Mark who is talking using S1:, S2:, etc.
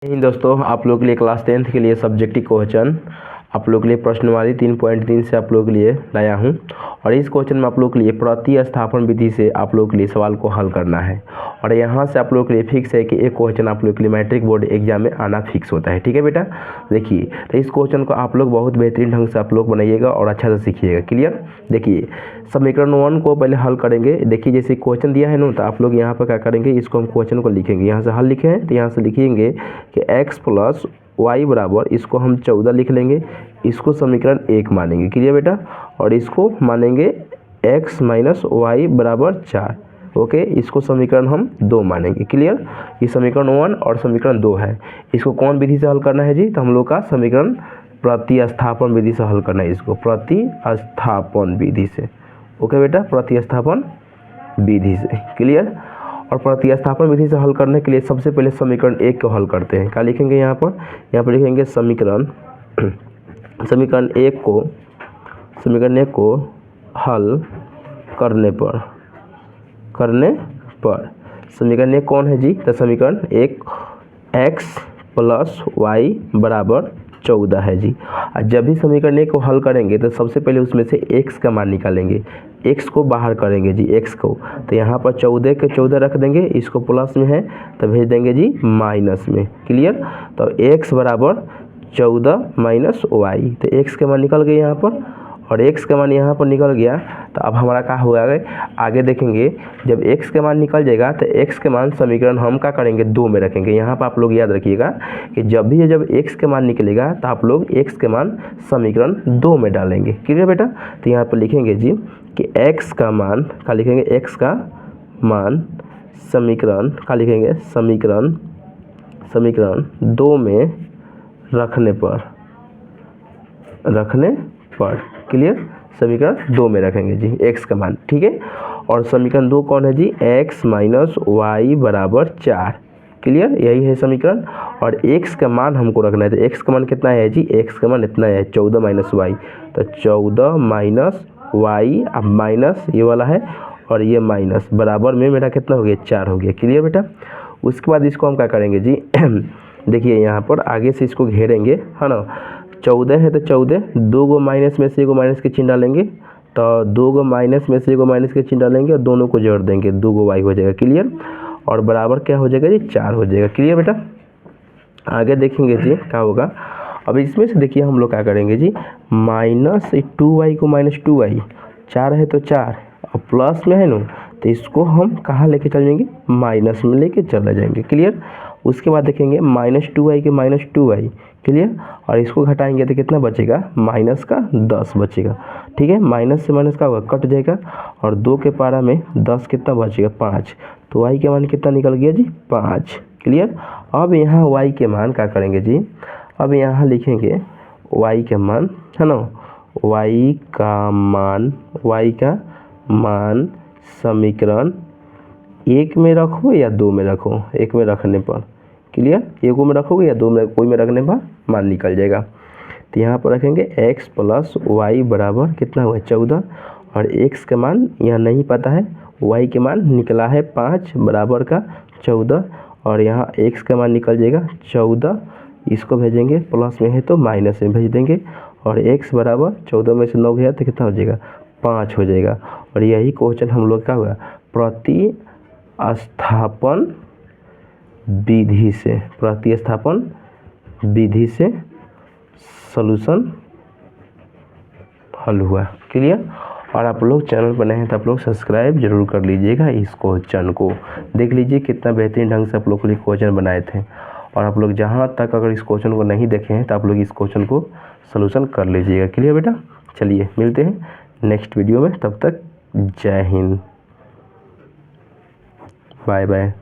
S1: दोस्तों, आप लोग के लिए क्लास 10th के लिए सब्जेक्टिव क्वेश्चन आप लोग के लिए प्रश्नवाली 3.3 से आप लोग के लिए लाया हूं। और इस क्वेश्चन में आप लोग के लिए प्रतिस्थापन विधि से आप लोग के लिए सवाल को हल करना है। और यहाँ से आप लोग के लिए फिक्स है कि एक क्वेश्चन आप लोग के लिए मैट्रिक बोर्ड एग्जाम में आना फिक्स होता है। ठीक है बेटा, देखिए तो इस क्वेश्चन को आप लोग बहुत बेहतरीन ढंग से आप लोग बनाइएगा और अच्छा से सीखिएगा। क्लियर। देखिए समीकरण 1 को पहले हल करेंगे। देखिए जैसे क्वेश्चन दिया है ना, तो आप लोग यहाँ पर क्या करेंगे, इसको हम क्वेश्चन को लिखेंगे। यहाँ से हल लिखे हैं तो यहाँ से लिखेंगे कि x + y बराबर, इसको हम 14 लिख लेंगे। इसको समीकरण 1 मानेंगे। क्लियर बेटा। और इसको मानेंगे x - y बराबर 4। ओके, इसको समीकरण हम 2 मानेंगे। क्लियर। ये समीकरण 1 और समीकरण 2 है। इसको कौन विधि से हल करना है जी, तो हम लोग का समीकरण प्रतिस्थापन विधि से हल करना है। इसको प्रतिस्थापन विधि से। ओके बेटा, प्रतिस्थापन विधि से। क्लियर। और प्रतिस्थापन विधि से हल करने के लिए सबसे पहले समीकरण 1 को हल करते हैं। क्या लिखेंगे यहाँ पर लिखेंगे समीकरण 1 को हल करने पर समीकरण 1 कौन है जी, तो समीकरण 1 x + y बराबर 14 है जी। और जब भी समीकरण 1 को हल करेंगे तो सबसे पहले उसमें से x का मान निकालेंगे। x को बाहर करेंगे जी, x को, तो यहाँ पर 14 के 14 रख देंगे। इसको प्लस में है तो भेज देंगे जी माइनस में। क्लियर। तो x बराबर 14 - y, तो x का मान निकल गया यहाँ पर। और x का मान यहाँ पर निकल गया तो अब हमारा क्या होगा, आगे देखेंगे। जब x का मान निकल जाएगा तो x के मान समीकरण हम क्या करेंगे, 2 में रखेंगे। यहाँ पर आप लोग याद रखिएगा कि जब x के मान निकलेगा तो आप लोग x के मान समीकरण 2 में डालेंगे। क्लियर बेटा। तो यहाँ पर लिखेंगे जी कि x का मान, क्या लिखेंगे, x का मान समीकरण, क्या लिखेंगे, समीकरण 2 में रखने पर। क्लियर। समीकरण 2 में रखेंगे जी x का मान। ठीक है। और समीकरण 2 कौन है जी, x - y बराबर 4। क्लियर, यही है समीकरण। और x का मान हमको रखना है। तो x का मान कितना है जी, x का मान इतना है 14 - y, तो 14 - y, अब माइनस ये वाला है और ये माइनस, बराबर में मेरा कितना हो गया, 4 हो गया। क्लियर बेटा। उसके बाद इसको हम क्या करेंगे जी देखिए यहाँ पर आगे से इसको घेरेंगे, है ना। 14 है तो 14, 2 गो माइनस में से 1 गो माइनस के चिन्ह डालेंगे, तो 2 गो माइनस में से 1 गो माइनस के चिन्ह डालेंगे और दोनों को जोड़ देंगे, 2 गो y हो जाएगा। क्लियर। और बराबर क्या हो जाएगा जी, 4 हो जाएगा। क्लियर बेटा। आगे देखेंगे जी क्या होगा। अब इसमें से देखिए हम लोग क्या करेंगे जी, -2y को -2y, 4 है तो 4 और प्लस में है ना, तो इसको हम कहाँ लेके चल जाएंगे, माइनस में लेके चले जाएंगे। क्लियर। उसके बाद देखेंगे -2y के -2y। क्लियर। और इसको घटाएंगे तो कितना बचेगा, -10 बचेगा। ठीक है। माइनस से माइनस का होगा, कट जाएगा। और 2 के पारा में 10 कितना बचेगा, 5। तो y के मान कितना निकल गया जी, 5। क्लियर। अब यहाँ y के मान क्या करेंगे जी, अब यहाँ लिखेंगे y के मान, है ना, y का मान समीकरण 1 में रखो या 2 में रखो, 1 में रखने पर। क्लियर। 1 में रखोगे या 2 में, कोई में रखने पर मान निकल जाएगा। तो यहाँ पर रखेंगे x + y बराबर कितना हुआ, 14। और x का मान यहाँ नहीं पता है, y के मान निकला है 5 बराबर का 14। और यहाँ x का मान निकल जाएगा 14, इसको भेजेंगे, प्लस में है तो माइनस में भेज देंगे। और x बराबर 14 में से 9 गया तो कितना हो जाएगा, 5 हो जाएगा। और यही क्वेश्चन हम लोग का हुआ प्रतिस्थापन विधि से सॉल्यूशन हल हुआ। क्लियर। और आप लोग चैनल पर नए हैं तो आप लोग सब्सक्राइब जरूर कर लीजिएगा। इस क्वेश्चन को देख लीजिए कितना बेहतरीन ढंग से आप लोग के लिए क्वेश्चन बनाए थे। और आप लोग जहाँ तक अगर इस क्वेश्चन को नहीं देखे हैं तो आप लोग इस क्वेश्चन को सॉल्यूशन कर लीजिएगा। क्लियर बेटा। चलिए मिलते हैं नेक्स्ट वीडियो में, तब तक जय हिंद, बाय बाय।